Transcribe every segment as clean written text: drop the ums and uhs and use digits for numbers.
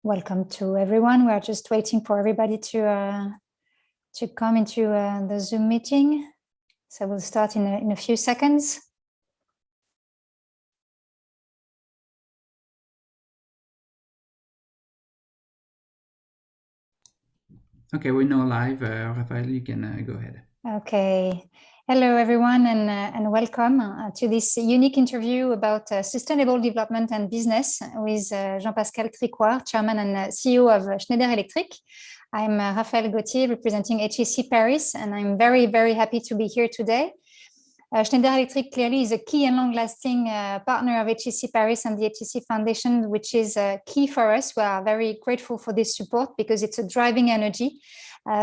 welcome to everyone. We are just waiting for everybody to come into the Zoom meeting. So we'll start in a few seconds. Okay, we're now live. Raphael, you can go ahead. Okay. Hello, everyone, and welcome to this unique interview about sustainable development and business with Jean-Pascal Tricoire, Chairman and CEO of Schneider Electric. I'm Raphael Gauthier, representing HEC Paris, and I'm very, very happy to be here today. Schneider Electric clearly is a key and long-lasting partner of HEC Paris and the HEC Foundation, which is key for us. We are very grateful for this support because it's a driving energy.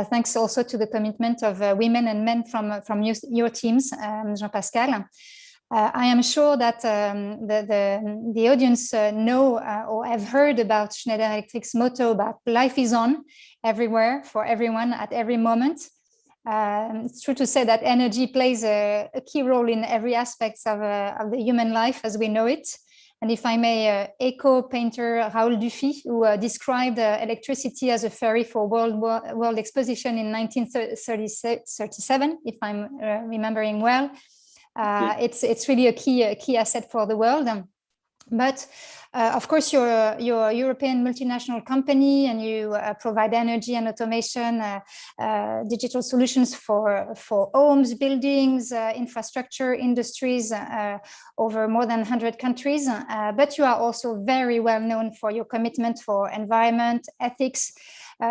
Thanks also to the commitment of women and men from your teams, Jean-Pascal. I am sure that the audience know or have heard about Schneider Electric's motto about life is on, everywhere, for everyone, at every moment. It's true to say that energy plays a key role in every aspect of the human life as we know it. And if I may echo painter Raoul Dufy, who described electricity as a ferry for world exposition in 1937, if I'm remembering well, it's really a key asset for the world. But of course, you're a European multinational company, and you provide energy and automation, digital solutions for homes, buildings, infrastructure, industries over more than 100 countries. But you are also very well known for your commitment for environment, ethics,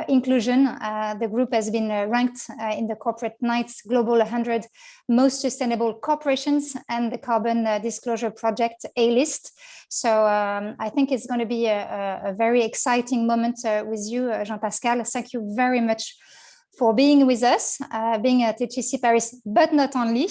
inclusion. The group has been ranked in the Corporate Knights Global 100 Most Sustainable Corporations and the Carbon Disclosure Project A-list. So I think it's going to be a very exciting moment with you, Jean-Pascal. Thank you very much for being with us, being at HEC Paris, but not only.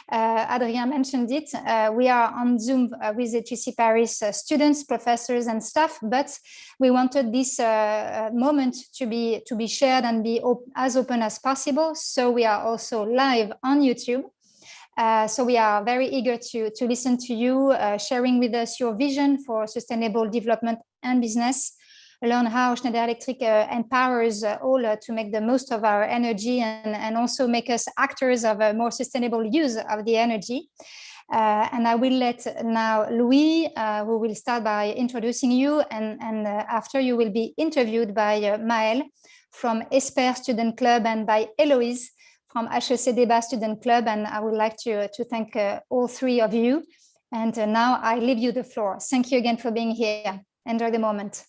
Adrien mentioned it. We are on Zoom with HEC Paris students, professors, and staff, but we wanted this moment to be shared and be as open as possible. So we are also live on YouTube. So we are very eager to listen to you, sharing with us your vision for sustainable development and business, learn how Schneider Electric empowers all to make the most of our energy and also make us actors of a more sustainable use of the energy. And I will let now Louis, who will start by introducing you, and after you will be interviewed by Maël from ESP'R Student Club and by Héloïse from HEC Débats Student Club. And I would like to thank all three of you. And now I leave you the floor. Thank you again for being here. Enjoy the moment.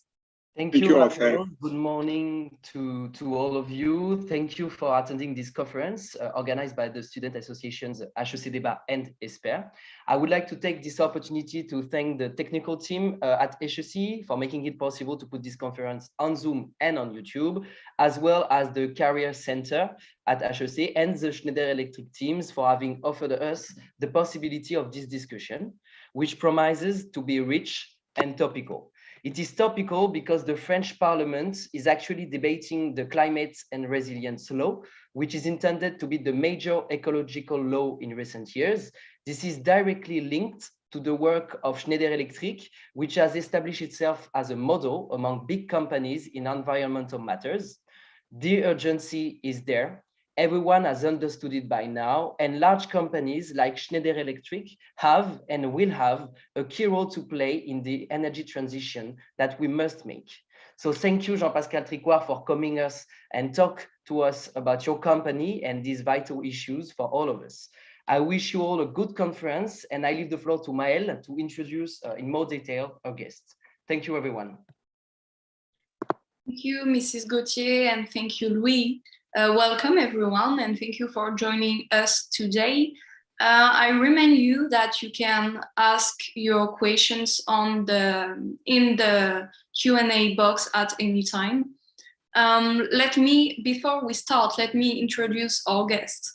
Thank you, Raphael. Good morning to all of you. Thank you for attending this conference organized by the student associations HEC Débats and ESP'R. I would like to take this opportunity to thank the technical team at HEC for making it possible to put this conference on Zoom and on YouTube, as well as the Career Center at HEC and the Schneider Electric teams for having offered us the possibility of this discussion, which promises to be rich and topical. It is topical because the French Parliament is actually debating the Climate and Resilience Law, which is intended to be the major ecological law in recent years. This is directly linked to the work of Schneider Electric, which has established itself as a model among big companies in environmental matters. The urgency is there. Everyone has understood it by now, and large companies like Schneider Electric have and will have a key role to play in the energy transition that we must make. So thank you, Jean-Pascal Tricoire, for coming us and talk to us about your company and these vital issues for all of us. I wish you all a good conference, and I leave the floor to Maël to introduce in more detail our guest. Thank you, everyone. Thank you, Mrs. Gauthier, and thank you, Louis. Welcome, everyone, and thank you for joining us today. I remind you that you can ask your questions in the Q&A box at any time. Before we start, let me introduce our guest.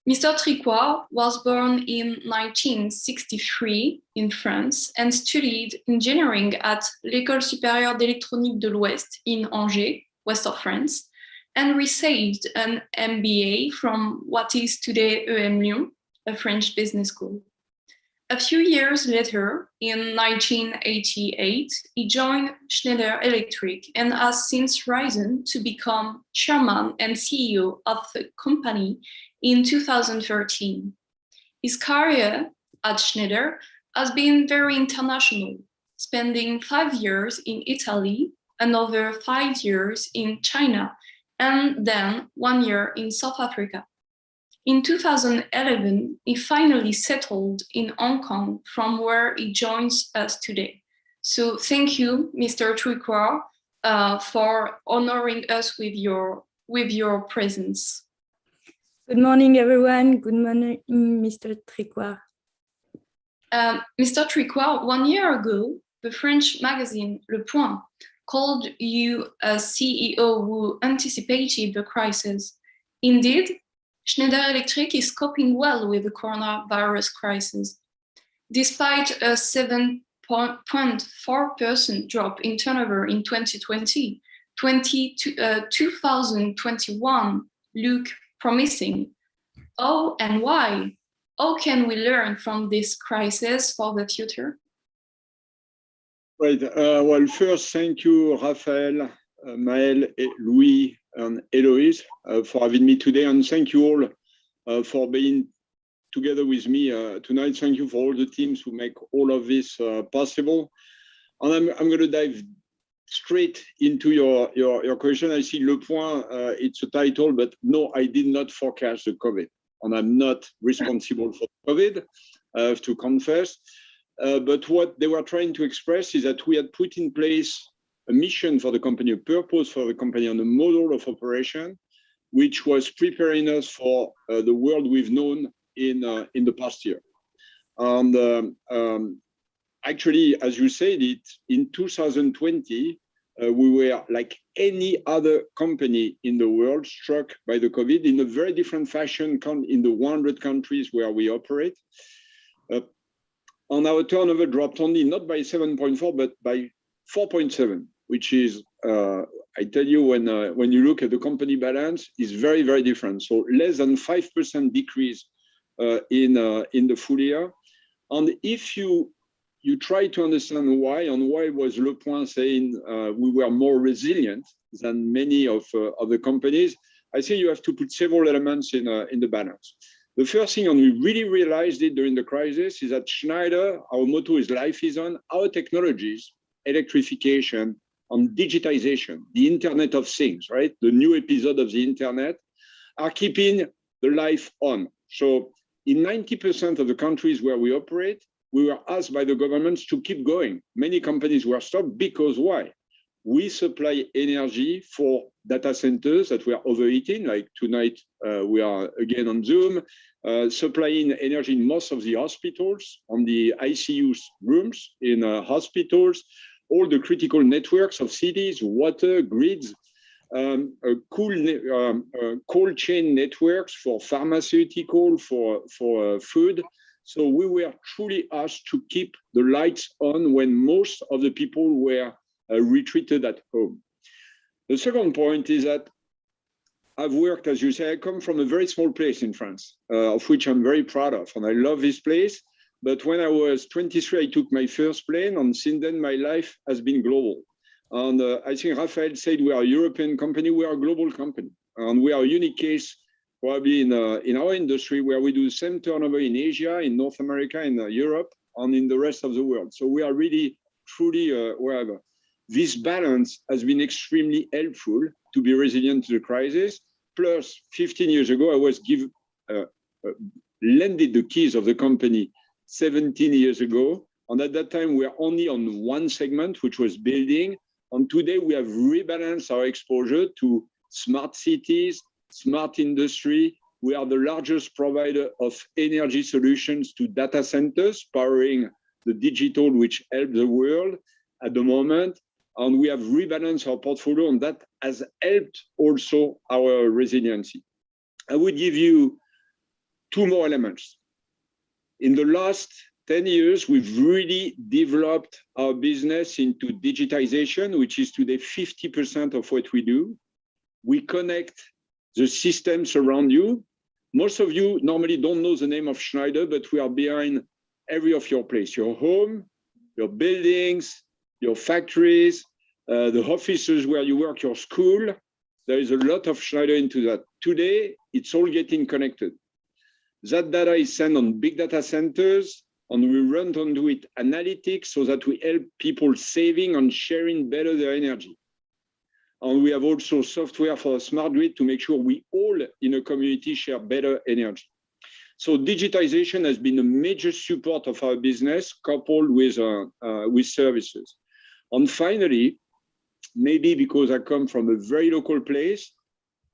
Mr. Tricoire was born in 1963 in France and studied engineering at l'École supérieure d'électronique de l'Ouest in Angers, west of France, and received an MBA from what is today EM Lyon, a French business school. A few years later, in 1988, he joined Schneider Electric and has since risen to become chairman and CEO of the company in 2013. His career at Schneider has been very international, spending 5 years in Italy, another 5 years in China, and then 1 year in South Africa. In 2011, he finally settled in Hong Kong, from where he joins us today. So thank you, Mr. Tricoire, for honoring us with your presence. Good morning, everyone. Good morning, Mr. Tricoire. Mr. Tricoire, 1 year ago, the French magazine Le Point called you a CEO who anticipated the crisis. Indeed, Schneider Electric is coping well with the coronavirus crisis. Despite a 7.4% drop in turnover in 2020, 2021 look promising. How and why? How can we learn from this crisis for the future? Right. Well, first, thank you, Raphaël, Maël, Louis, and Héloïse for having me today. And thank you all for being together with me tonight. Thank you for all the teams who make all of this possible. And I'm going to dive straight into your question. I see Le Point, it's a title, but no, I did not forecast the COVID. And I'm not responsible for COVID, I have to confess. But what they were trying to express is that we had put in place a mission for the company, a purpose for the company, and a model of operation, which was preparing us for the world we've known in the past year. And actually, as you said it, in 2020, we were like any other company in the world struck by the COVID in a very different fashion in the 100 countries where we operate. And our turnover dropped only not by 7.4, but by 4.7, which is, I tell you, when you look at the company balance, is very, very different. So less than 5% decrease in the full year. And if you try to understand why, and why was Le Point saying we were more resilient than many of the companies, I think you have to put several elements in the balance. The first thing, and we really realized it during the crisis, is that Schneider, our motto is life is on. Our technologies, electrification and digitization, the Internet of Things, right? The new episode of the Internet, are keeping the life on. So in 90% of the countries where we operate, we were asked by the governments to keep going. Many companies were stopped because why? We supply energy for data centers that were overheating, like tonight we are again on Zoom, supplying energy in most of the hospitals, on the ICU rooms in hospitals, all the critical networks of cities, water, grids, cold chain networks for pharmaceutical, for food. So we were truly asked to keep the lights on when most of the people were retreated at home. The second point is that I've worked, as you say, I come from a very small place in France, of which I'm very proud of, and I love this place. But when I was 23, I took my first plane, and since then my life has been global. And I think Raphael said we are a European company, we are a global company. And we are a unique case probably in our industry where we do the same turnover in Asia, in North America, in Europe, and in the rest of the world. So we are really, truly wherever. This balance has been extremely helpful to be resilient to the crisis. Plus, 15 years ago, I was lended the keys of the company 17 years ago. And at that time, we were only on one segment, which was building. And today, we have rebalanced our exposure to smart cities, smart industry. We are the largest provider of energy solutions to data centers, powering the digital, which helps the world at the moment. And we have rebalanced our portfolio, and that has helped also our resiliency. I would give you two more elements. In the last 10 years, we've really developed our business into digitization, which is today 50% of what we do. We connect the systems around you. Most of you normally don't know the name of Schneider, but we are behind every of your place, your home, your buildings, your factories, the offices where you work, your school. There is a lot of Schneider into that. Today, it's all getting connected. That data is sent on big data centers, and we run onto it analytics so that we help people saving and sharing better their energy. And we have also software for a smart grid to make sure we all in a community share better energy. So digitization has been a major support of our business, coupled with services. And finally, maybe because I come from a very local place,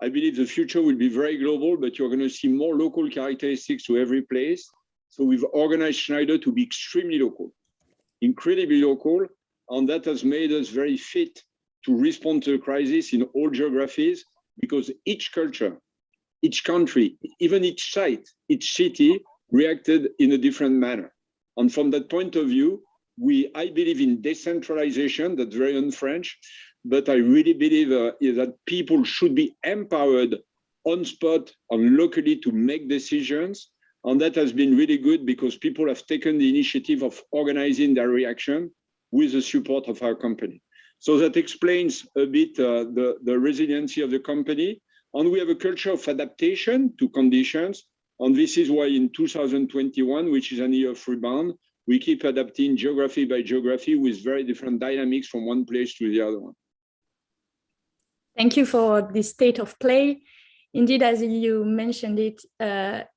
I believe the future will be very global, but you're going to see more local characteristics to every place. So we've organized Schneider to be extremely local, incredibly local, and that has made us very fit to respond to a crisis in all geographies, because each culture, each country, even each site, each city reacted in a different manner. And from that point of view, I believe in decentralization. That's very un-French, but I really believe that people should be empowered on spot and locally to make decisions. And that has been really good because people have taken the initiative of organizing their reaction with the support of our company. So that explains a bit the resiliency of the company. And we have a culture of adaptation to conditions. And this is why in 2021, which is an year of rebound, we keep adapting geography by geography with very different dynamics from one place to the other one. Thank you for this state of play. Indeed, as you mentioned it,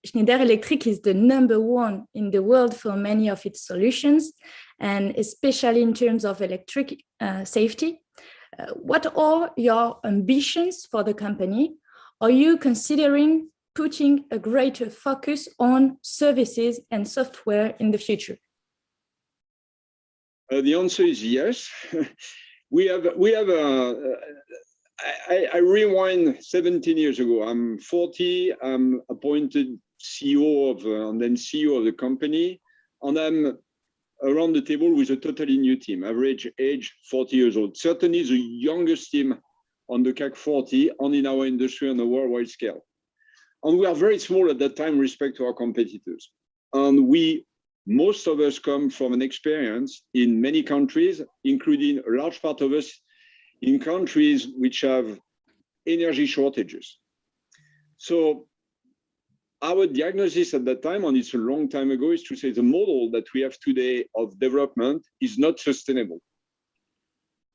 Schneider Electric is the #1 in the world for many of its solutions, and especially in terms of electric safety. What are your ambitions for the company? Are you considering putting a greater focus on services and software in the future? The answer is yes. I rewind 17 years ago. I'm 40. I'm appointed CEO and then CEO of the company, and I'm around the table with a totally new team. Average age 40 years old. Certainly the youngest team on the CAC 40 and in our industry on a worldwide scale. And we are very small at that time with respect to our competitors. And most of us come from an experience in many countries, including a large part of us in countries which have energy shortages. So our diagnosis at that time, and it's a long time ago, is to say the model that we have today of development is not sustainable.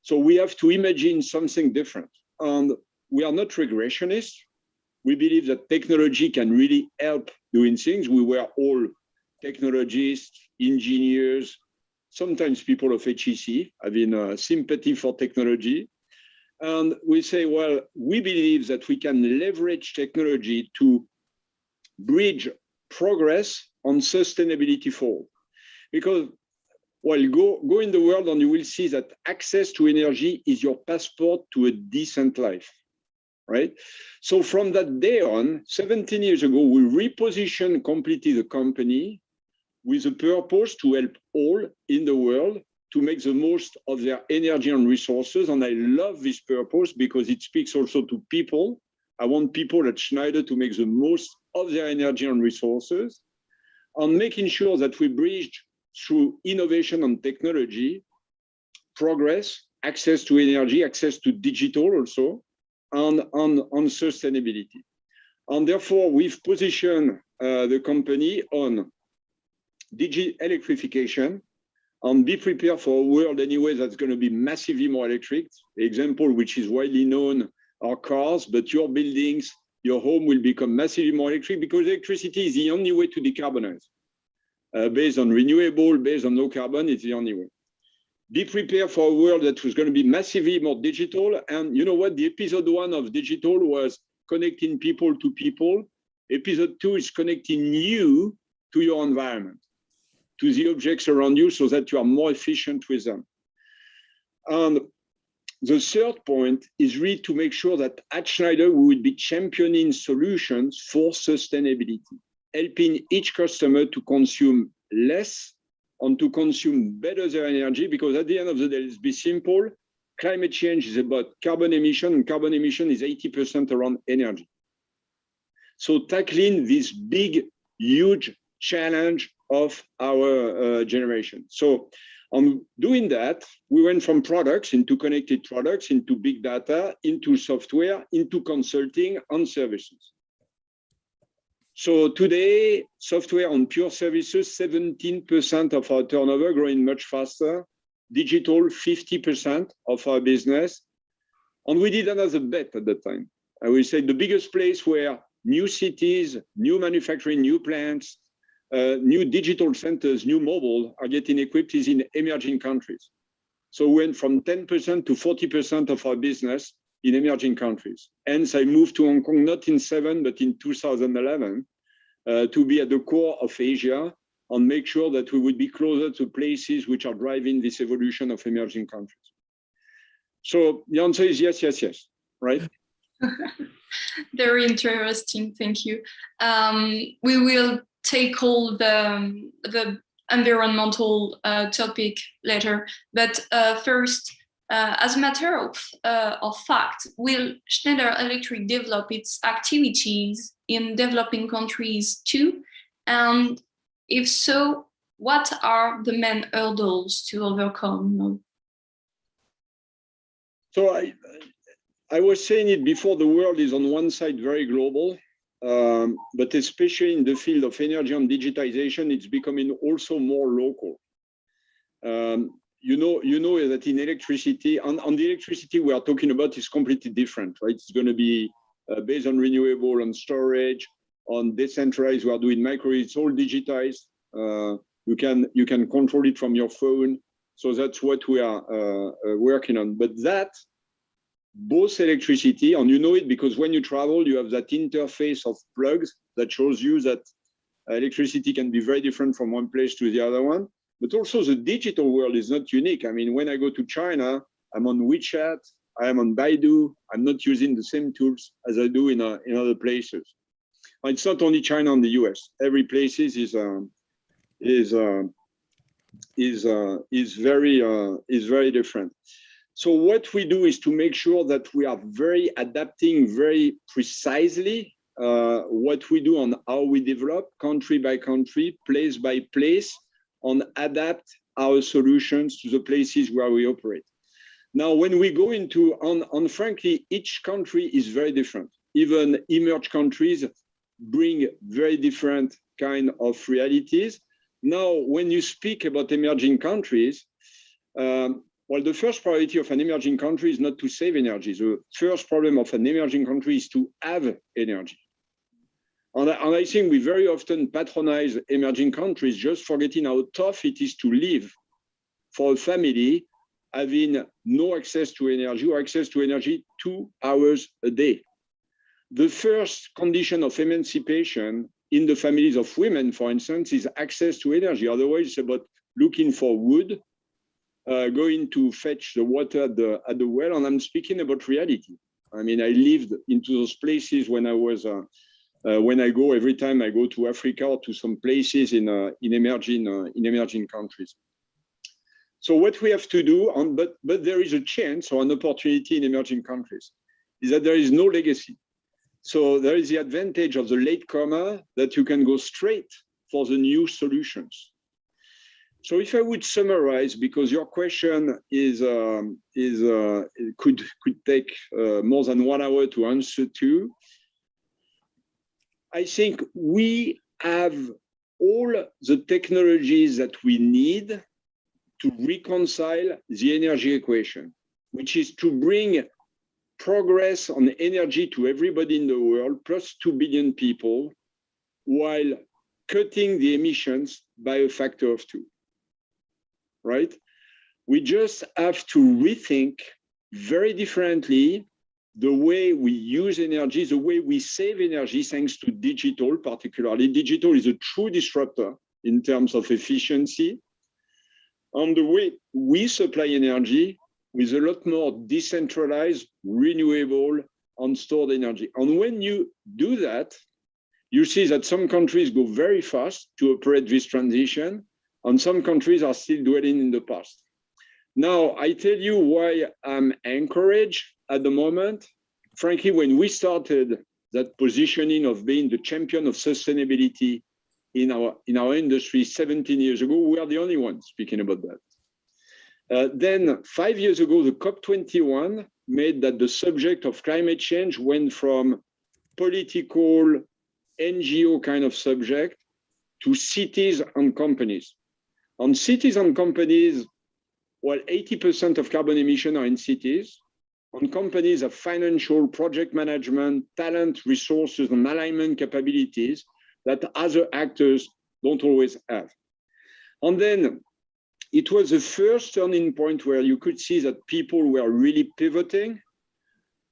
So we have to imagine something different. And we are not regressionists. We believe that technology can really help doing things. We were all technologists, engineers, sometimes people of HEC, having sympathy for technology. And we say, well, we believe that we can leverage technology to bridge progress on sustainability forward. Because, well, go in the world and you will see that access to energy is your passport to a decent life, right? So from that day on, 17 years ago, we repositioned completely the company with a purpose to help all in the world to make the most of their energy and resources. And I love this purpose because it speaks also to people. I want people at Schneider to make the most of their energy and resources, and making sure that we bridge through innovation and technology, progress, access to energy, access to digital also, and on sustainability. And therefore, we've positioned the company on digital electrification, and be prepared for a world anyway that's going to be massively more electric. The example which is widely known are cars, but your buildings, your home will become massively more electric because electricity is the only way to decarbonize. Based on renewable, based on no carbon, it's the only way. Be prepared for a world that was going to be massively more digital. And you know what? The episode 1 of digital was connecting people to people. Episode 2 is connecting you to your environment, to the objects around you so that you are more efficient with them. And the third point is really to make sure that at Schneider, we will be championing solutions for sustainability, helping each customer to consume less and to consume better their energy, because at the end of the day, let's be simple, climate change is about carbon emission, and carbon emission is 80% around energy. So tackling this big, huge challenge of our generation. So on doing that, we went from products into connected products, into big data, into software, into consulting and services. So today, software and pure services, 17% of our turnover, growing much faster. Digital, 50% of our business. And we did another bet at that time. I will say the biggest place where new cities, new manufacturing, new plants, new digital centers, new mobile are getting equipped is in emerging countries. So we went from 10% to 40% of our business in emerging countries. Hence, I moved to Hong Kong, not in 2007, but in 2011, to be at the core of Asia and make sure that we would be closer to places which are driving this evolution of emerging countries. So the answer is yes, yes, yes, right? Very interesting, thank you. We will tackle the environmental topic later, but first, as a matter of fact, will Schneider Electric develop its activities in developing countries too? And if so, what are the main hurdles to overcome? So I was saying it before, the world is on one side very global, but especially in the field of energy and digitization, it's becoming also more local. You know that in electricity, on the electricity we are talking about is completely different, right? It's going to be based on renewable, on storage, on decentralized. We are doing micro. It's all digitized. You can control it from your phone. So that's what we are working on. But that both electricity, and you know it because when you travel, you have that interface of plugs that shows you that electricity can be very different from one place to the other one. But also the digital world is not unique. I mean, when I go to China, I'm on WeChat, I am on Baidu. I'm not using the same tools as I do in other places. And it's not only China and the US. Every place is very different. So what we do is to make sure that we are very adapting very precisely what we do and how we develop country by country, place by place, and adapt our solutions to the places where we operate. Now, when we go into, and frankly, each country is very different. Even emerged countries bring very different kind of realities. Now, when you speak about emerging countries, well, the first priority of an emerging country is not to save energy. The first problem of an emerging country is to have energy. And I think we very often patronize emerging countries, just forgetting how tough it is to live for a family having no access to energy or access to energy 2 hours a day. The first condition of emancipation in the families of women, for instance, is access to energy. Otherwise, it's about looking for wood, going to fetch the water at the well, and I'm speaking about reality. I mean, I lived into those places when I was, every time I go to Africa or to some places in emerging countries. So what we have to do, but there is a chance or an opportunity in emerging countries, is that there is no legacy. So there is the advantage of the latecomer that you can go straight for the new solutions. So if I would summarize, because your question could take more than 1 hour to answer to, I think we have all the technologies that we need to reconcile the energy equation, which is to bring progress on energy to everybody in the world, plus 2 billion people, while cutting the emissions by a factor of 2, right? We just have to rethink very differently the way we use energy, the way we save energy, thanks to digital particularly. Digital is a true disruptor in terms of efficiency, and the way we supply energy with a lot more decentralized, renewable, and stored energy. And when you do that, you see that some countries go very fast to operate this transition, and some countries are still dwelling in the past. Now, I tell you why I'm encouraged at the moment. Frankly, when we started that positioning of being the champion of sustainability in our industry 17 years ago. We are the only ones speaking about that. Then 5 years ago, the COP21 made that the subject of climate change went from political NGO kind of subject to cities and companies. On cities and companies, well, 80% of carbon emission are in cities. On companies have financial, project management, talent, resources, and alignment capabilities that other actors don't always have. And then it was the first turning point where you could see that people were really pivoting.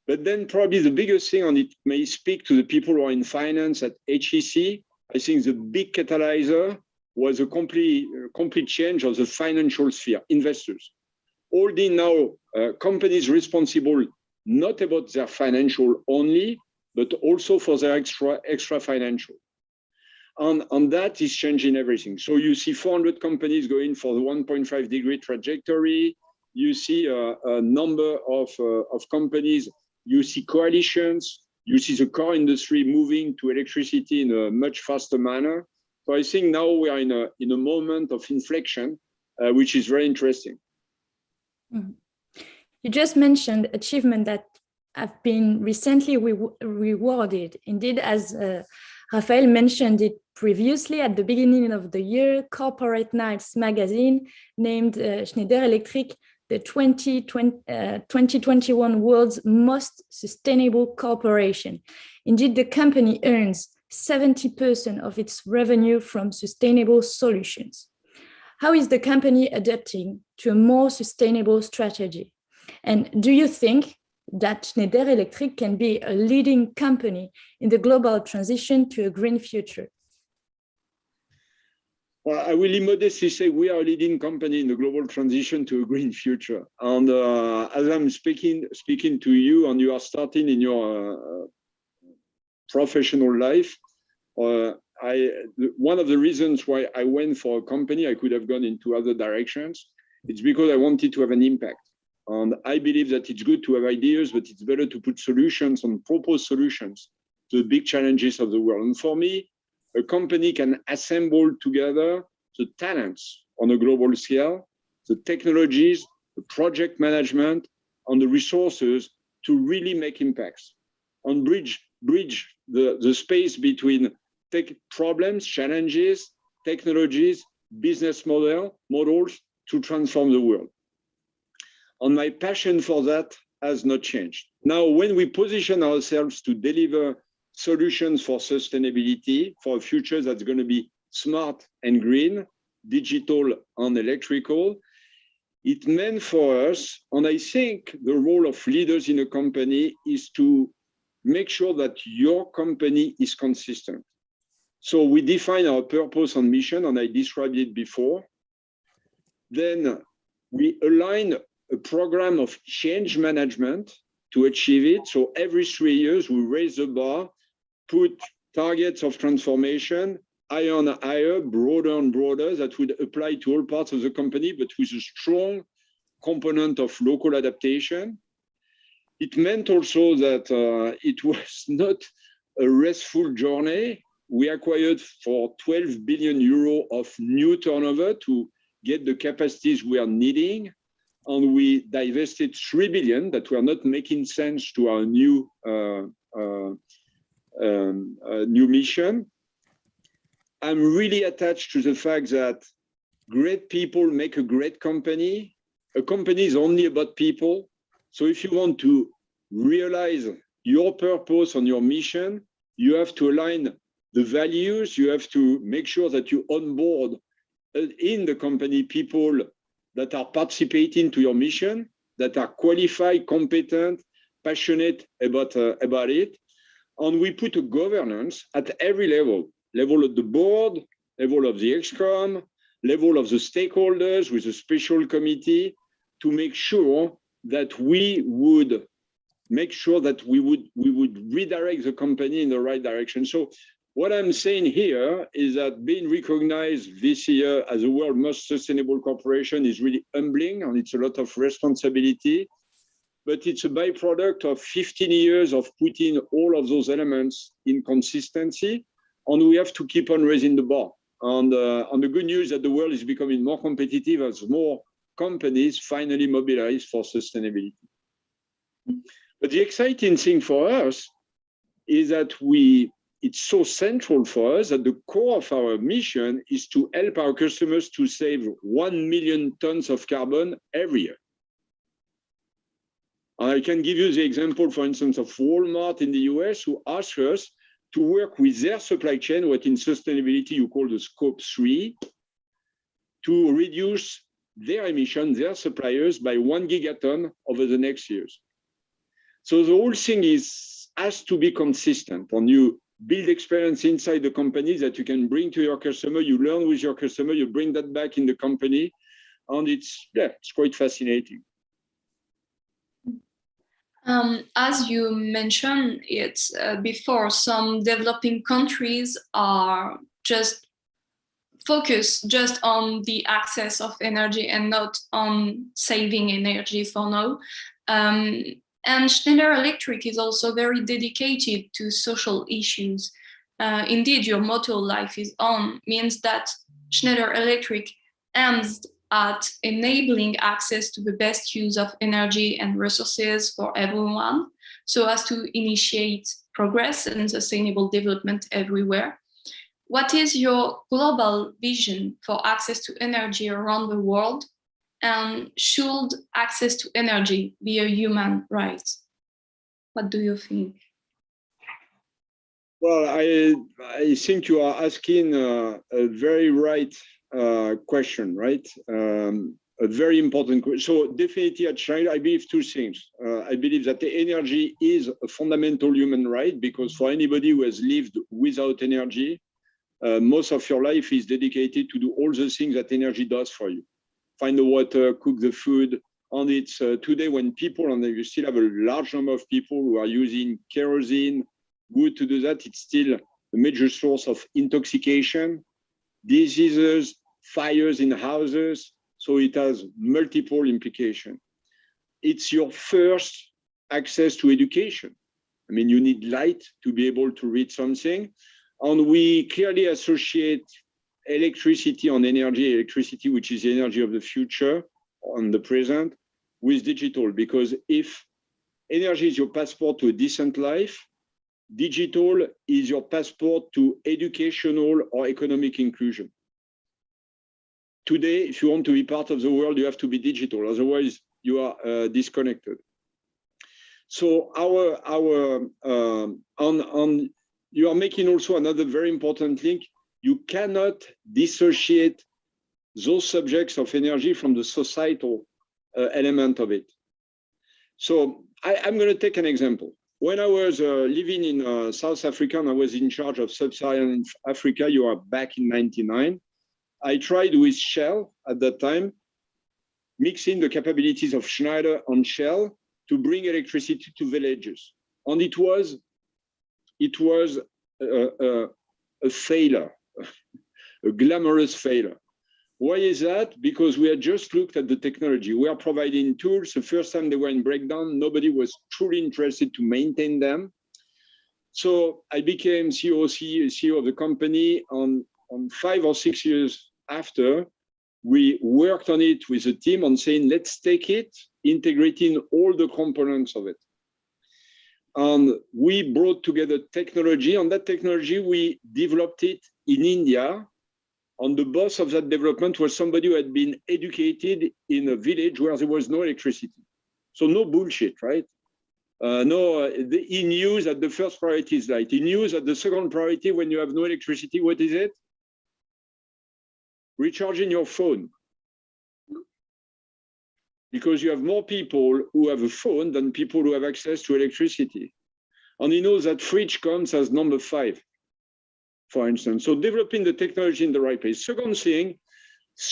But then probably the biggest thing, and it may speak to the people who are in finance at HEC, I think the big catalyzer was a complete change of the financial sphere, investors. Already now, companies responsible not about their financial only, but also for their extra financial. And that is changing everything. So you see 400 companies going for the 1.5 degree trajectory. You see a number of companies. You see coalitions. You see the car industry moving to electricity in a much faster manner. So I think now we are in a moment of inflection, which is very interesting. Mm-hmm. You just mentioned achievements that have been recently rewarded. Indeed, as Raphael mentioned it previously, at the beginning of the year, Corporate Knights magazine named Schneider Electric the 2021 world's most sustainable corporation. Indeed, the company earns 70% of its revenue from sustainable solutions. How is the company adapting to a more sustainable strategy? And do you think that Schneider Electric can be a leading company in the global transition to a green future? Well, I will modestly say we are a leading company in the global transition to a green future. And as I'm speaking to you, and you are starting in your professional life, one of the reasons why I went for a company, I could have gone into other directions, it's because I wanted to have an impact. And I believe that it's good to have ideas, but it's better to put solutions and propose solutions to the big challenges of the world. And for me, a company can assemble together the talents on a global scale, the technologies, the project management, and the resources to really make impacts and bridge the space between tech problems, challenges, technologies, business models to transform the world. And my passion for that has not changed. Now, when we position ourselves to deliver solutions for sustainability, for a future that's going to be smart and green, digital and electrical, it meant for us, and I think the role of leaders in a company is to make sure that your company is consistent. So we define our purpose and mission, and I described it before. Then we align a program of change management to achieve it. So every 3 years, we raise the bar, put targets of transformation, higher and higher, broader and broader, that would apply to all parts of the company, but with a strong component of local adaptation. It meant also that it was not a restful journey. We acquired for 12 billion euro of new turnover to get the capacities we are needing. And we divested 3 billion that were not making sense to our new mission. I'm really attached to the fact that great people make a great company. A company is only about people. So if you want to realize your purpose and your mission, you have to align the values. You have to make sure that you onboard in the company people that are participating to your mission, that are qualified, competent, passionate about it. And we put a governance at every level of the board, level of the ExCom, level of the stakeholders with a special committee to make sure that we would redirect the company in the right direction. So what I'm saying here is that being recognized this year as the world's most sustainable corporation is really humbling, and it's a lot of responsibility, but it's a byproduct of 15 years of putting all of those elements in consistency and we have to keep on raising the bar. And the good news is that the world is becoming more competitive as more companies finally mobilize for sustainability. But the exciting thing for us is that it's so central for us that the core of our mission is to help our customers to save 1 million tons of carbon every year. And I can give you the example, for instance, of Walmart in the US, who asked us to work with their supply chain, what in sustainability you call the scope 3, to reduce their emissions, their suppliers, by 1 gigaton over the next years. So the whole thing has to be consistent. And you build experience inside the company that you can bring to your customer, you learn with your customer, you bring that back in the company, and it's quite fascinating. As you mentioned it before, some developing countries are just focused just on the access of energy and not on saving energy for now. And Schneider Electric is also very dedicated to social issues. Indeed, your motto, "Life is on," means that Schneider Electric aims at enabling access to the best use of energy and resources for everyone, so as to initiate progress and sustainable development everywhere. What is your global vision for access to energy around the world? And should access to energy be a human right? What do you think? Well, I think you are asking a very right question, right? A very important question. So definitely at Schneider, I believe two things. I believe that the energy is a fundamental human right, because for anybody who has lived without energy, most of your life is dedicated to do all the things that energy does for you. Find the water, cook the food. And it's today when people, and you still have a large number of people who are using kerosene, wood to do that, it's still a major source of intoxication, diseases, fires in houses. So it has multiple implications. It's your first access to education. I mean, you need light to be able to read something. And we clearly associate electricity and electricity, which is the energy of the future and the present, with digital. Because if energy is your passport to a decent life, digital is your passport to educational or economic inclusion. Today, if you want to be part of the world, you have to be digital. Otherwise, you are disconnected. So you are making also another very important link. You cannot dissociate those subjects of energy from the societal element of it. So I'm going to take an example. When I was living in South Africa and I was in charge of Sub-Saharan Africa, you are back in '99, I tried with Shell at that time, mixing the capabilities of Schneider and Shell to bring electricity to villages. And it was a failure, a glamorous failure. Why is that? Because we had just looked at the technology. We are providing tools. The first time they were in breakdown, nobody was truly interested to maintain them. So I became CEO of the company. On 5 or 6 years after, we worked on it with a team on saying, let's take it, integrating all the components of it. And we brought together technology. On that technology, we developed it in India. And the boss of that development was somebody who had been educated in a village where there was no electricity. So no bullshit, right? He knew that the first priority is light. He knew that the second priority, when you have no electricity, what is it? Recharging your phone. Because you have more people who have a phone than people who have access to electricity. And he knows that fridge comes as number 5. For instance, so developing the technology in the right place. Second thing,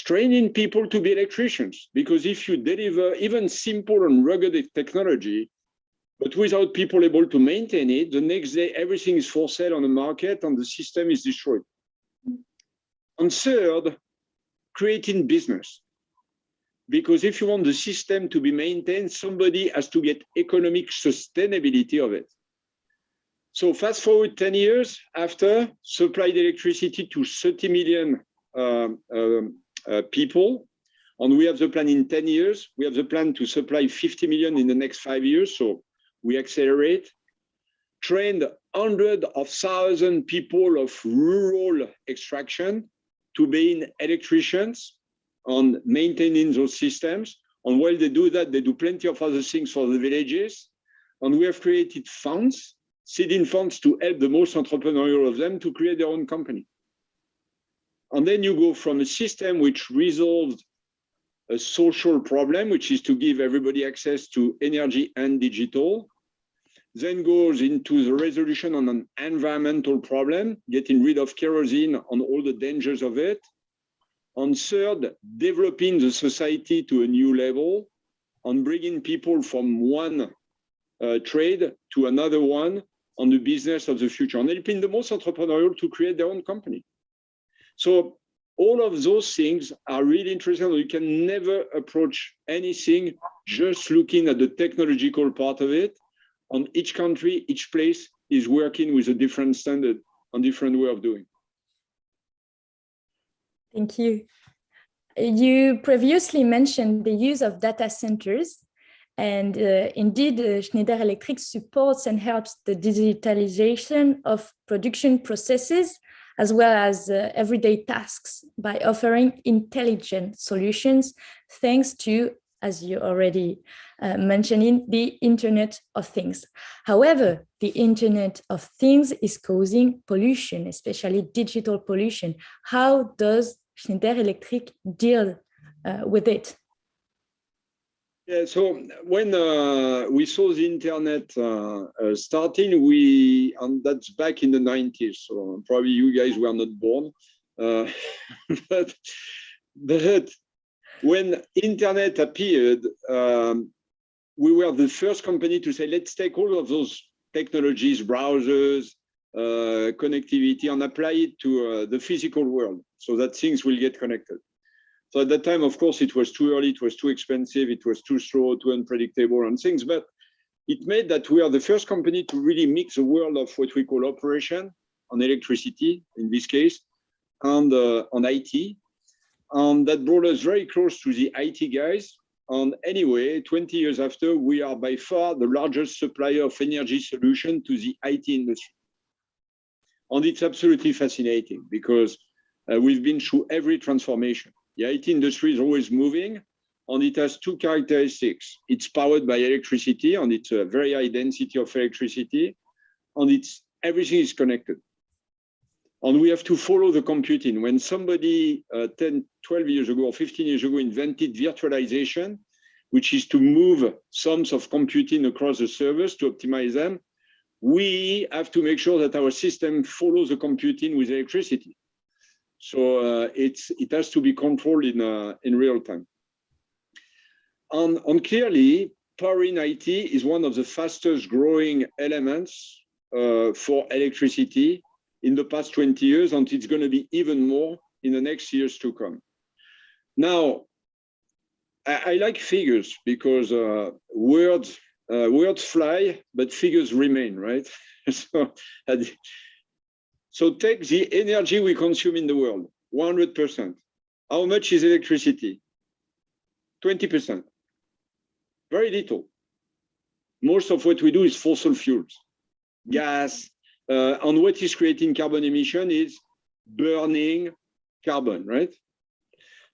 training people to be electricians, because if you deliver even simple and rugged technology, but without people able to maintain it, the next day everything is for sale on the market and the system is destroyed. And third, creating business. Because if you want the system to be maintained, somebody has to get economic sustainability of it. So fast forward 10 years after, supplied electricity to 30 million people. And we have the plan in 10 years. We have the plan to supply 50 million in the next 5 years. So we accelerate. Trained hundreds of thousands of people of rural extraction to be electricians on maintaining those systems. And while they do that, they do plenty of other things for the villages. And we have created funds, seeding funds, to help the most entrepreneurial of them to create their own company. And then you go from a system which resolved a social problem, which is to give everybody access to energy and digital, then goes into the resolution on an environmental problem, getting rid of kerosene and all the dangers of it. And third, developing the society to a new level and bringing people from one trade to another one on the business of the future, and helping the most entrepreneurial to create their own company. So all of those things are really interesting. You can never approach anything just looking at the technological part of it. On each country, each place is working with a different standard and different way of doing. Thank you. You previously mentioned the use of data centers, and indeed, Schneider Electric supports and helps the digitalization of production processes as well as everyday tasks by offering intelligent solutions thanks to, as you already mentioning, the Internet of Things. However, the Internet of Things is causing pollution, especially digital pollution. How does Schneider Electric deal with it? Yeah, so when we saw the internet starting, and that's back in the 90s, so probably you guys were not born, but when internet appeared, we were the first company to say, let's take all of those technologies, browsers, connectivity, and apply it to the physical world so that things will get connected. So at that time, of course, it was too early, it was too expensive, it was too slow, too unpredictable and things, but it made that we are the first company to really mix the world of what we call operation on electricity, in this case, and on IT. And that brought us very close to the IT guys. And anyway, 20 years after, we are by far the largest supplier of energy solution to the IT industry. And it's absolutely fascinating because we've been through every transformation. The IT industry is always moving, and it has two characteristics. It's powered by electricity, and it's a very high density of electricity, and everything is connected. And we have to follow the computing. When somebody 10, 12 years ago or 15 years ago invented virtualization, which is to move sums of computing across the servers to optimize them, we have to make sure that our system follows the computing with electricity. So it has to be controlled in real time. And clearly, powering IT is one of the fastest growing elements for electricity in the past 20 years, and it's going to be even more in the next years to come. Now, I like figures because words fly, but figures remain, right? So take the energy we consume in the world, 100%. How much is electricity? 20%. Very little. Most of what we do is fossil fuels, gas, and what is creating carbon emission is burning carbon, right?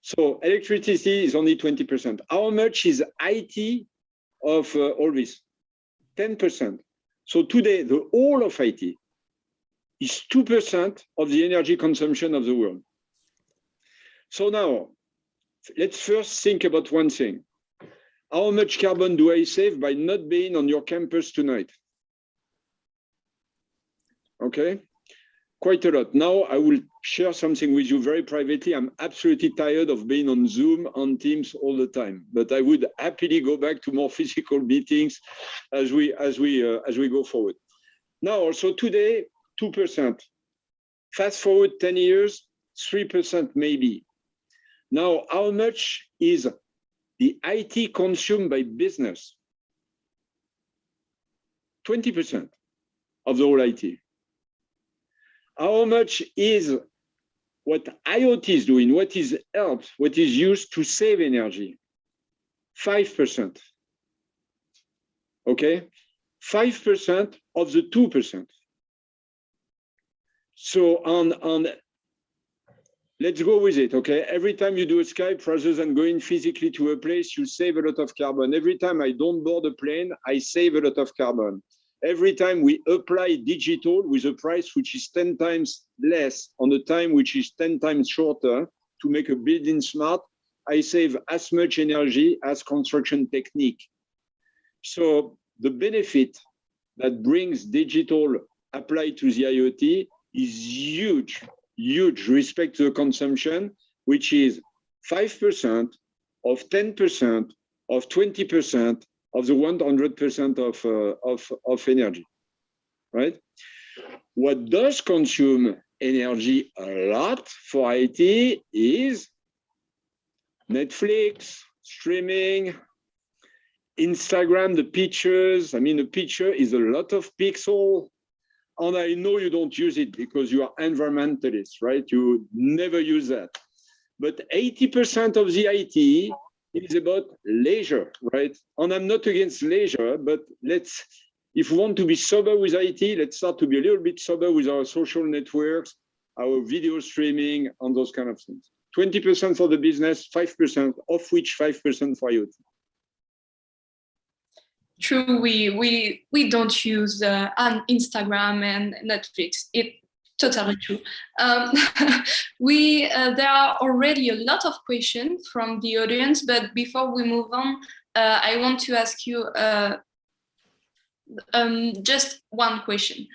So electricity is only 20%. How much is IT of all this? 10%. So today, the whole of IT is 2% of the energy consumption of the world. So now, let's first think about one thing. How much carbon do I save by not being on your campus tonight? Okay, quite a lot. Now I will share something with you very privately. I'm absolutely tired of being on Zoom, on Teams all the time, but I would happily go back to more physical meetings as we go forward. Now, also today, 2%. Fast forward 10 years, 3% maybe. Now, how much is the IT consumed by business? 20%. of the whole IT. How much is what IoT is doing, what is helped, what is used to save energy? 5%. Okay? 5% of the 2%. So on let's go with it, okay? Every time you do a Skype, rather than going physically to a place, you save a lot of carbon. Every time I don't board a plane, I save a lot of carbon. Every time we apply digital with a price which is 10 times less on a time which is 10 times shorter to make a building smart, I save as much energy as construction technique. So the benefit that brings digital applied to the IoT is huge, huge respect to the consumption, which is 5% of 10% of 20% of the 100% of energy, right? What does consume energy a lot for IT is Netflix, streaming, Instagram, the pictures. I mean, a picture is a lot of pixels. And I know you don't use it because you are environmentalists, right? You never use that. But 80% of the IT is about leisure, right? And I'm not against leisure, but if we want to be sober with IT, let's start to be a little bit sober with our social networks, our video streaming, and those kind of things. 20% for the business, 5%, of which 5% for IoT. True, we don't use Instagram and Netflix. It's totally true. There are already a lot of questions from the audience, but before we move on, I want to ask you just one question.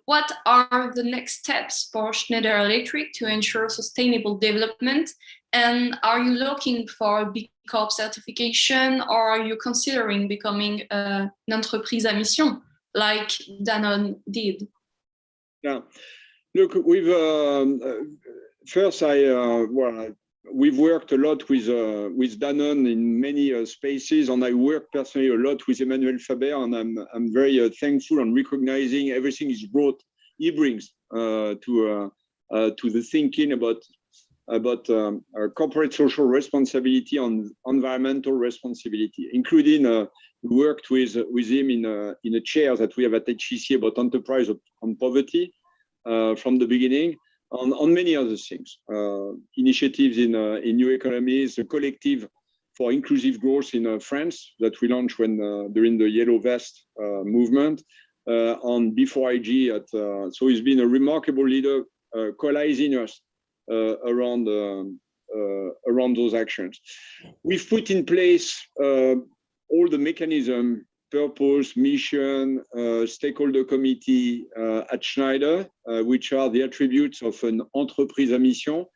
What are the next steps for Schneider Electric to ensure sustainable development? And are you looking for a B Corp certification, or are you considering becoming an entreprise à mission like Danone did? Yeah, look, we've we've worked a lot with Danone in many spaces, and I work personally a lot with Emmanuel Faber, and I'm very thankful and recognizing everything he brings to the thinking about corporate social responsibility and environmental responsibility, including worked with him in a chair that we have at HEC about enterprise on poverty from the beginning, on many other things, initiatives in new economies, a collective for inclusive growth in France that we launched during the Yellow Vest movement, on B4IG. So he's been a remarkable leader, coalescing us around those actions. We've put in place all the mechanism, purpose, mission, stakeholder committee at Schneider, which are the attributes of an entreprise à mission.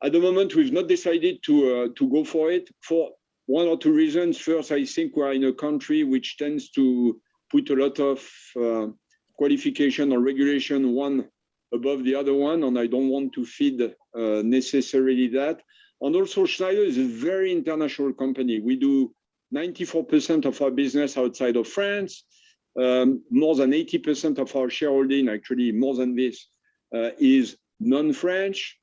At the moment, we've not decided to go for it for one or two reasons. First, I think we're in a country which tends to put a lot of qualification or regulation one above the other one, and I don't want to feed necessarily that. And also, Schneider is a very international company. We do 94% of our business outside of France. More than 80% of our shareholding, actually more than this, is non-French.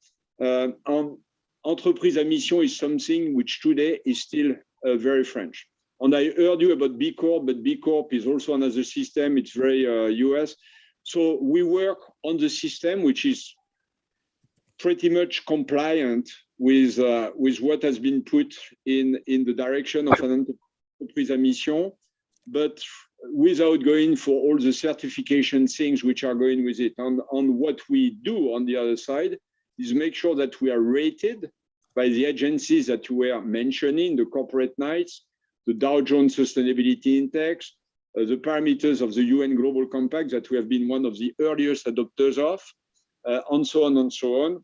Entreprise à mission is something which today is still very French. And I heard you about B Corp, but B Corp is also another system. It's very US. So we work on the system, which is pretty much compliant with what has been put in the direction of an entreprise à mission, but without going for all the certification things which are going with it. And what we do on the other side is make sure that we are rated by the agencies that you were mentioning, the corporate knights, the Dow Jones Sustainability Index, the parameters of the UN Global Compact that we have been one of the earliest adopters of, and so on and so on,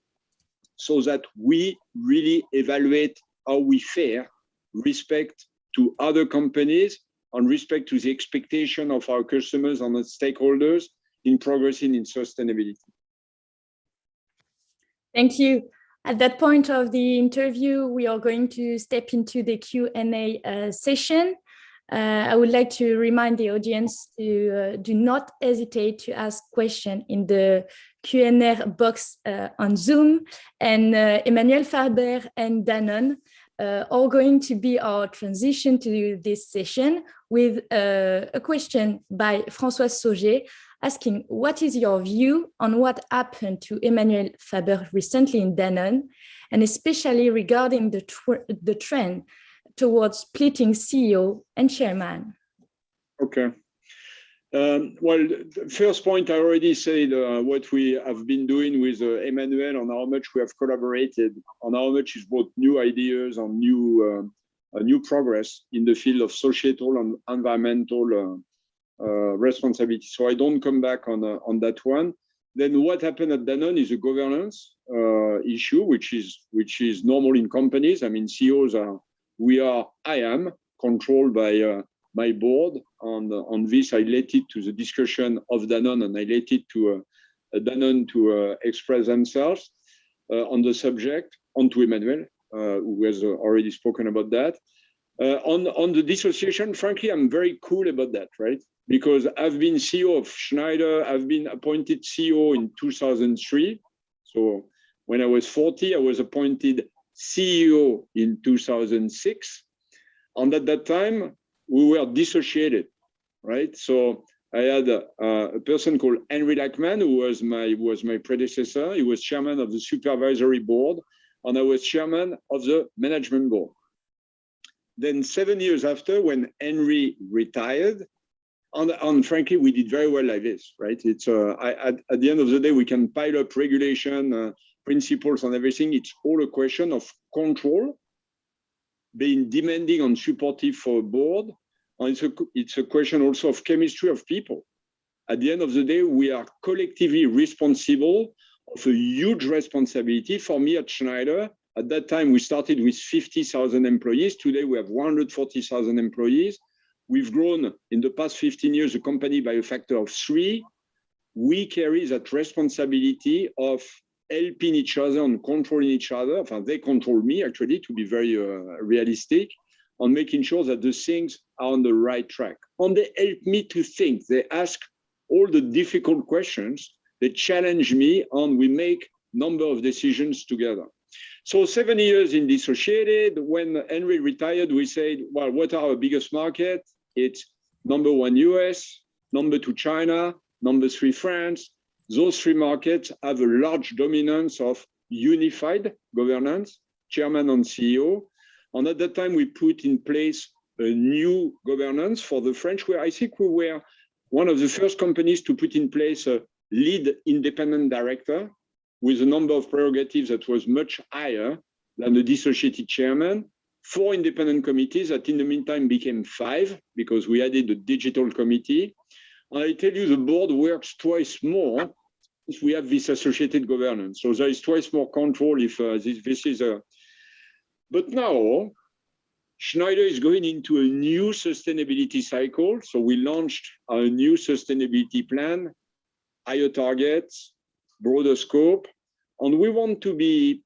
so that we really evaluate how we fare, respect to other companies, and respect to the expectation of our customers and the stakeholders in progressing in sustainability. Thank you. At that point of the interview, we are going to step into the Q&A session. I would like to remind the audience to do not hesitate to ask questions in the Q&A box on Zoom. And Emmanuel Faber and Danone are going to be our transition to this session with a question by Françoise Sauger asking, what is your view on what happened to Emmanuel Faber recently in Danone, and especially regarding the trend towards splitting CEO and chairman? Okay. Well, the first point, I already said what we have been doing with Emmanuel, on how much we have collaborated, on how much he's brought new ideas, on new progress in the field of societal and environmental responsibility. So I don't come back on that one. Then what happened at Danone is a governance issue, which is normal in companies. I mean, CEOs I am controlled by my board. On this, I let it to the discussion of Danone, and I let it to Danone to express themselves on the subject, onto Emmanuel, who has already spoken about that. On the dissociation, frankly, I'm very cool about that, right? Because I've been CEO of Schneider, I've been appointed CEO in 2003. So when I was 40, I was appointed CEO in 2006. And at that time, we were dissociated, right? So I had a person called Henry Lackman, who was my predecessor. He was chairman of the supervisory board, and I was chairman of the management board. Then 7 years after, when Henry retired, and frankly, we did very well like this, right? It's at the end of the day, we can pile up regulation, principles and everything. It's all a question of control, being demanding and supportive for a board. And it's a question also of chemistry of people. At the end of the day, we are collectively responsible of a huge responsibility. For me at Schneider, at that time, we started with 50,000 employees. Today, we have 140,000 employees. We've grown in the past 15 years, the company by a factor of 3. We carry that responsibility of helping each other and controlling each other. Enfin, they control me, actually, to be very realistic, on making sure that the things are on the right track. And they help me to think. They ask all the difficult questions. They challenge me, and we make a number of decisions together. So 7 years in dissociated. When Henry retired, we said, well, what are our biggest markets? It's number 1, US, number 2, China, number 3, France. Those 3 markets have a large dominance of unified governance, chairman and CEO. And at that time, we put in place a new governance for the French, where I think we were one of the first companies to put in place a lead independent director with a number of prerogatives that was much higher than the dissociated chairman. 4 independent committees that in the meantime became 5 because we added the digital committee. And I tell you, the board works twice more if we have this associated governance. So there is twice more control if this is a... But now, Schneider is going into a new sustainability cycle. So we launched a new sustainability plan, higher targets, broader scope, and we want to be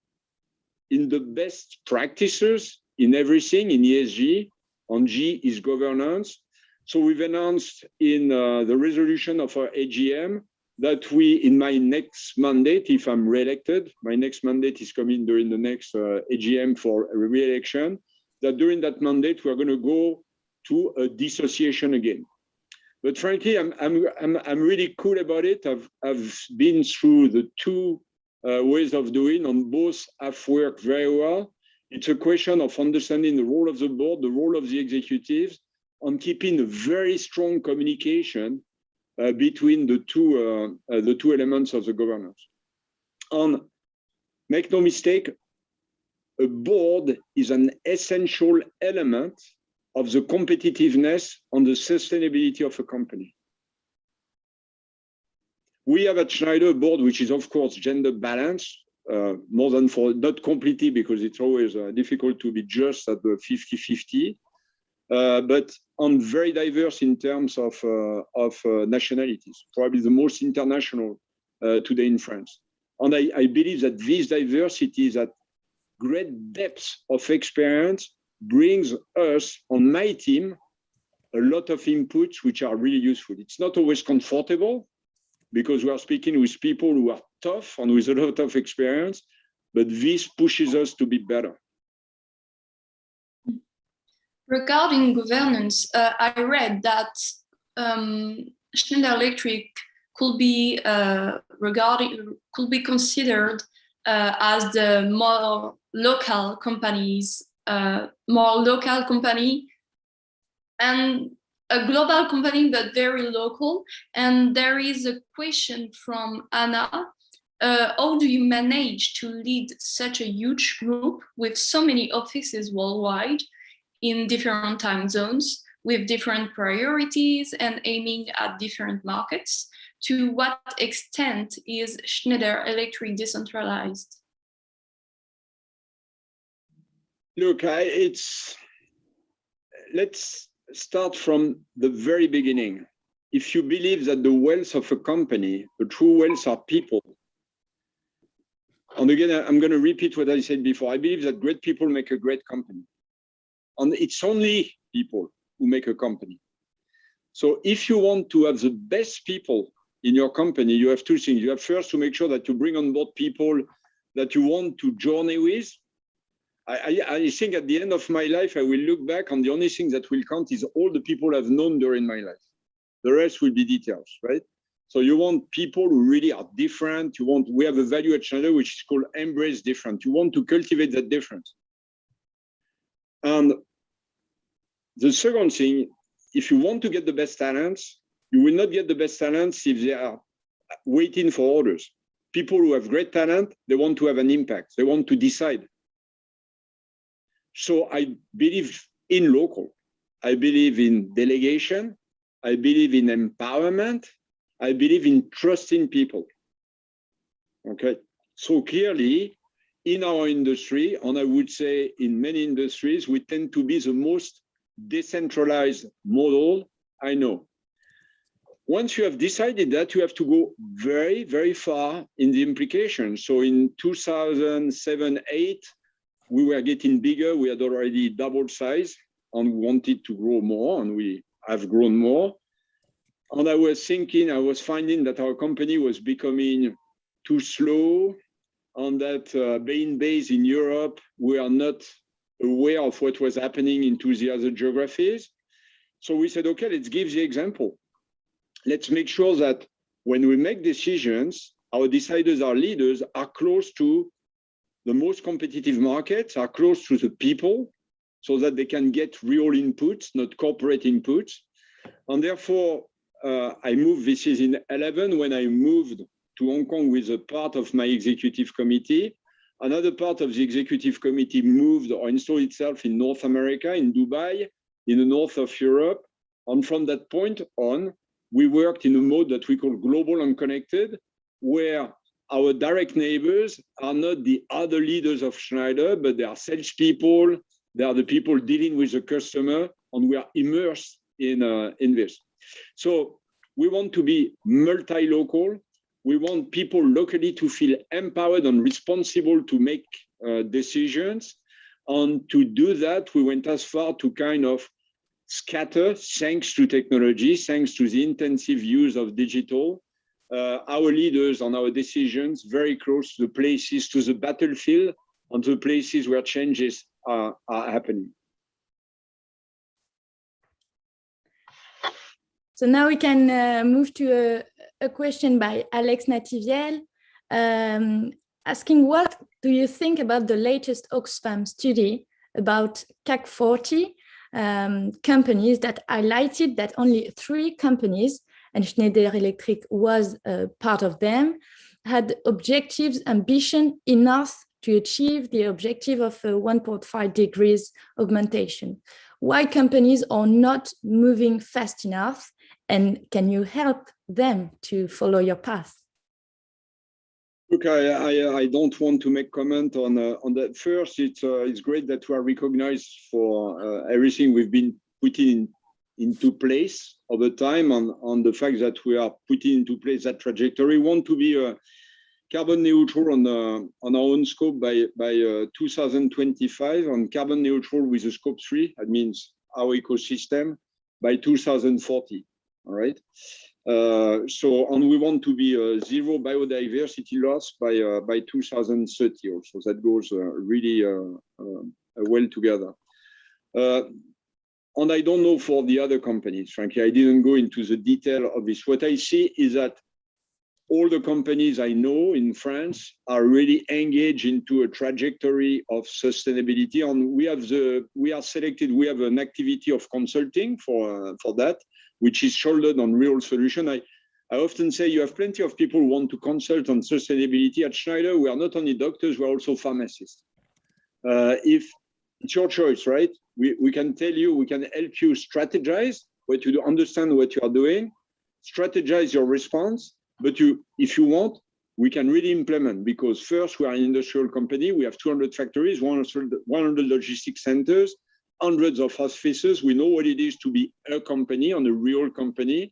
in the best practices in everything in ESG, and G is governance. So we've announced in the resolution of our AGM that we, in my next mandate, if I'm re-elected, my next mandate is coming during the next AGM for re-election, that during that mandate, we're going to go to a dissociation again. But frankly, I'm really cool about it. I've been through the 2 ways of doing, and both have worked very well. It's a question of understanding the role of the board, the role of the executives, and keeping a very strong communication between the two elements of the governance. And make no mistake, a board is an essential element of the competitiveness and the sustainability of a company. We have at Schneider a board which is, of course, gender balanced, more than not completely, because it's always difficult to be just at the 50-50, but on very diverse in terms of nationalities, probably the most international today in France. And I believe that this diversity, that great depth of experience, brings us on my team a lot of inputs which are really useful. It's not always comfortable because we are speaking with people who are tough and with a lot of experience, but this pushes us to be better. Regarding governance, I read that Schneider Electric could be considered as the more local company and a global company, but very local. And there is a question from Anna. How do you manage to lead such a huge group with so many offices worldwide in different time zones, with different priorities and aiming at different markets? To what extent is Schneider Electric decentralized? Look, let's start from the very beginning. If you believe that the wealth of a company, the true wealth are people, and again, I'm going to repeat what I said before. I believe that great people make a great company. And it's only people who make a company. So if you want to have the best people in your company, you have two things. You have first to make sure that you bring on board people that you want to journey with. I think at the end of my life, I will look back and the only thing that will count is all the people I've known during my life. The rest will be details, right? So you want people who really are different. We have a value at Schneider, which is called embrace different. You want to cultivate that difference. And the second thing, if you want to get the best talents, you will not get the best talents if they are waiting for orders. People who have great talent, they want to have an impact. They want to decide. So I believe in local. I believe in delegation. I believe in empowerment. I believe in trusting people. Okay. So clearly, in our industry, and I would say in many industries, we tend to be the most decentralized model I know. Once you have decided that, you have to go very, very far in the implications. So in 2007-8, we were getting bigger. We had already doubled size and we wanted to grow more, and we have grown more. And I was finding that our company was becoming too slow, and that being based in Europe, we are not aware of what was happening into the other geographies. So we said, okay, let's give the example. Let's make sure that when we make decisions, our deciders, our leaders are close to the most competitive markets, are close to the people, so that they can get real inputs, not corporate inputs. And therefore, I moved, this is in 2011, when I moved to Hong Kong with a part of my executive committee. Another part of the executive committee moved or installed itself in North America, in Dubai, in the north of Europe. And from that point on, we worked in a mode that we call global and connected, where our direct neighbors are not the other leaders of Schneider, but they are salespeople, they are the people dealing with the customer, and we are immersed in this. So we want to be multi-local. We want people locally to feel empowered and responsible to make decisions. And to do that, we went as far to kind of scatter, thanks to technology, thanks to the intensive use of digital, our leaders and our decisions very close to the places, to the battlefield, and to the places where changes are happening. So now we can move to a question by Alex Nativiel, asking, what do you think about the latest Oxfam study about CAC 40 companies that highlighted that only 3 companies, and Schneider Electric was part of them, had objectives, ambition enough to achieve the objective of 1.5 degrees augmentation? Why companies are not moving fast enough? And can you help them to follow your path? Look, I don't want to make comment on that. First, it's great that we are recognized for everything we've been putting into place over time, on the fact that we are putting into place that trajectory. We want to be carbon neutral on our own scope by 2025, and carbon neutral with a scope 3. That means our ecosystem by 2040. All right. And we want to be zero biodiversity loss by 2030 also. That goes really well together. And I don't know for the other companies, frankly, I didn't go into the detail of this. What I see is that all the companies I know in France are really engaged into a trajectory of sustainability. And we have an activity of consulting for that, which is shouldered on real solution. I often say you have plenty of people who want to consult on sustainability. At Schneider, we are not only doctors, we're also pharmacists. If it's your choice, right? We can tell you, we can help you strategize, what you understand what you are doing, strategize your response, but if you want, we can really implement, because first, we are an industrial company. We have 200 factories, 100 logistics centers, hundreds of offices. We know what it is to be a company and a real company.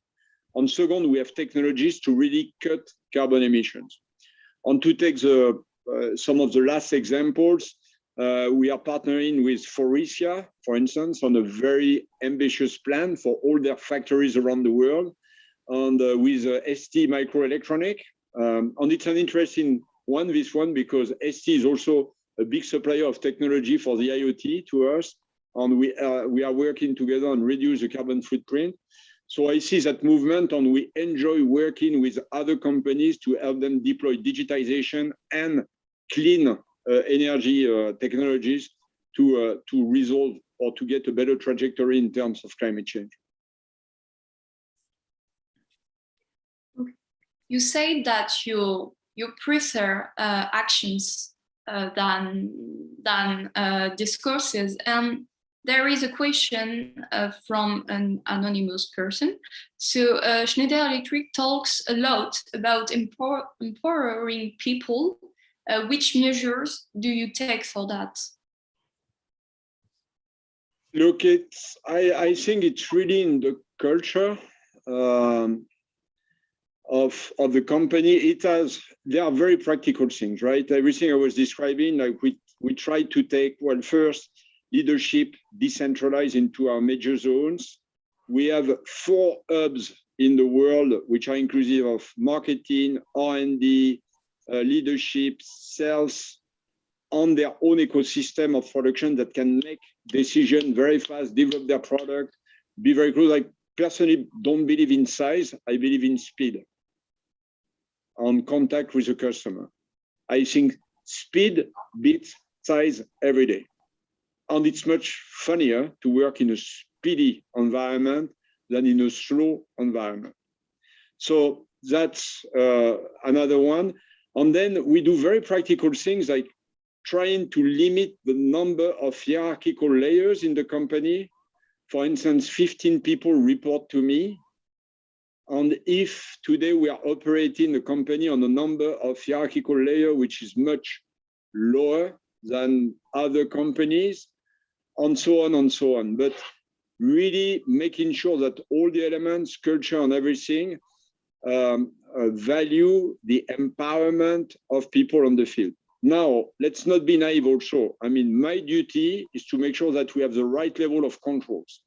And second, we have technologies to really cut carbon emissions. And to take some of the last examples, we are partnering with Faurecia, for instance, on a very ambitious plan for all their factories around the world, and with ST Microelectronic. And it's an interesting one, this one, because ST is also a big supplier of technology for the IoT to us. And we are working together on reduce the carbon footprint. So I see that movement, and we enjoy working with other companies to help them deploy digitization and clean energy technologies to resolve or to get a better trajectory in terms of climate change. You say that you prefer actions than discourses, and there is a question from an anonymous person. So Schneider Electric talks a lot about empowering people. Which measures do you take for that? Look, I think it's really in the culture of the company. There are very practical things, right? Everything I was describing, like we try to take, well, first, leadership decentralized into our major zones. We have 4 hubs in the world, which are inclusive of marketing, R&D, leadership, sales, on their own ecosystem of production that can make decisions very fast, develop their product, be very close. I personally don't believe in size. I believe in speed on contact with the customer. I think speed beats size every day. And it's much funnier to work in a speedy environment than in a slow environment. So that's another one. And then we do very practical things like trying to limit the number of hierarchical layers in the company. For instance, 15 people report to me. And if today we are operating the company on a number of hierarchical layers, which is much lower than other companies, and so on and so on. But really making sure that all the elements, culture and everything, value the empowerment of people on the field. Now, let's not be naive also. I mean, my duty is to make sure that we have the right level of controls.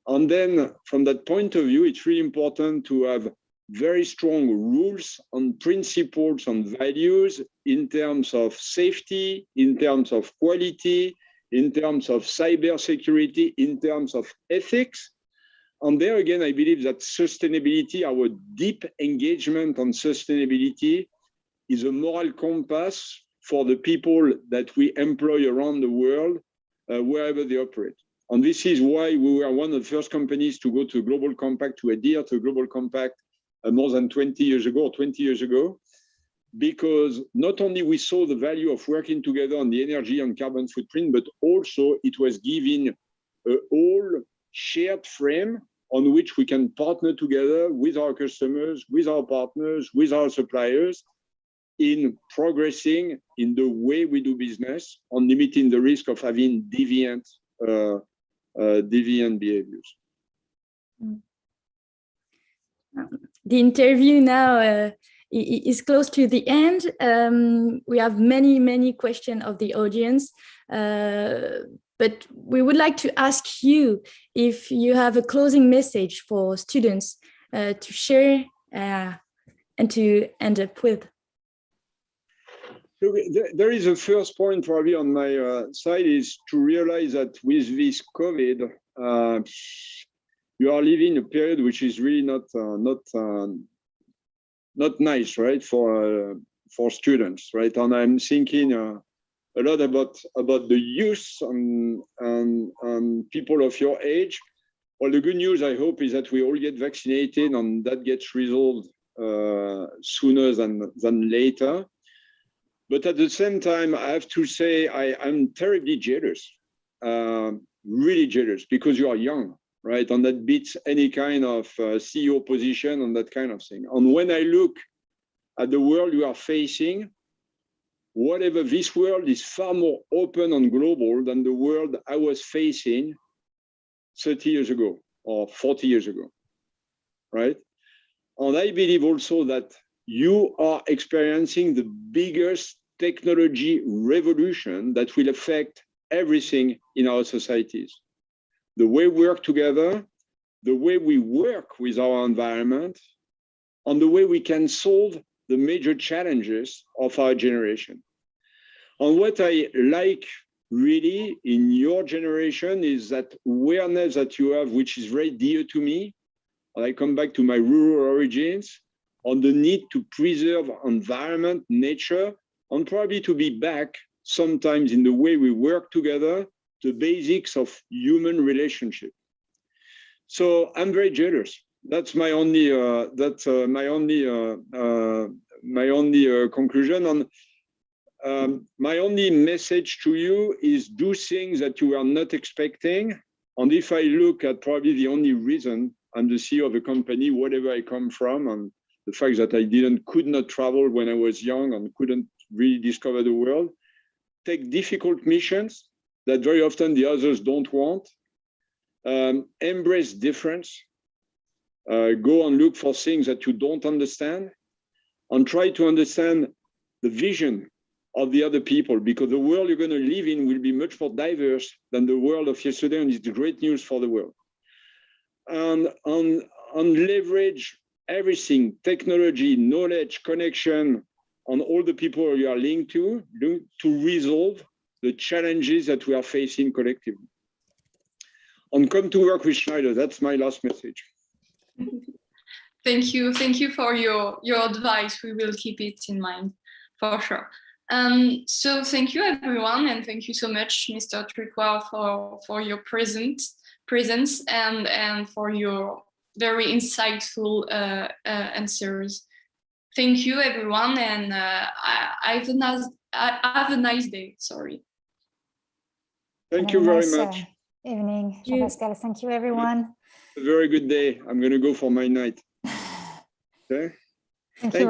And then from that point of view, it's really important to have very strong rules and principles and values in terms of safety, in terms of quality, in terms of cybersecurity, in terms of ethics. And there again, I believe that sustainability, our deep engagement on sustainability, is a moral compass for the people that we employ around the world, wherever they operate. And this is why we were one of the first companies to go to a Global Compact, to adhere to a Global Compact more than 20 years ago, because not only we saw the value of working together on the energy and carbon footprint, but also it was giving a whole shared frame on which we can partner together with our customers, with our partners, with our suppliers, in progressing in the way we do business, on limiting the risk of having deviant behaviors. The interview now is close to the end. We have many questions of the audience. But we would like to ask you if you have a closing message for students to share and to end up with. There is a first point probably on my side is to realize that with this COVID, you are living a period which is really not nice, right, for students, right? And I'm thinking a lot about the youth and people of your age. Well, the good news, I hope, is that we all get vaccinated and that gets resolved sooner than later. But at the same time, I have to say I'm terribly jealous, really jealous, because you are young, right? And that beats any kind of CEO position and that kind of thing. And when I look at the world you are facing, whatever, this world is far more open and global than the world I was facing 30 years ago or 40 years ago, right? And I believe also that you are experiencing the biggest technology revolution that will affect everything in our societies. The way we work together, the way we work with our environment, and the way we can solve the major challenges of our generation. And what I like really in your generation is that awareness that you have, which is very dear to me. And I come back to my rural origins, on the need to preserve environment, nature, and probably to be back sometimes in the way we work together, the basics of human relationship. So I'm very jealous. That's my only conclusion. And my only message to you is do things that you are not expecting. And if I look at probably the only reason I'm the CEO of a company, whatever I come from, and the fact that I could not travel when I was young and couldn't really discover the world, take difficult missions that very often the others don't want, embrace difference, go and look for things that you don't understand, and try to understand the vision of the other people, because the world you're going to live in will be much more diverse than the world of yesterday, and it's great news for the world. And leverage everything, technology, knowledge, connection, on all the people you are linked to resolve the challenges that we are facing collectively. And come to work with Schneider. That's my last message. Thank you for your advice. We will keep it in mind for sure. So thank you everyone, and thank you so much, Mr. Tricoire, for your presence and for your very insightful answers. Thank you everyone, and have a nice day. Sorry. Thank you very much. Evening, Jean-Pascal. Thank you everyone. A very good day. I'm going to go for my night. Okay. Thank you.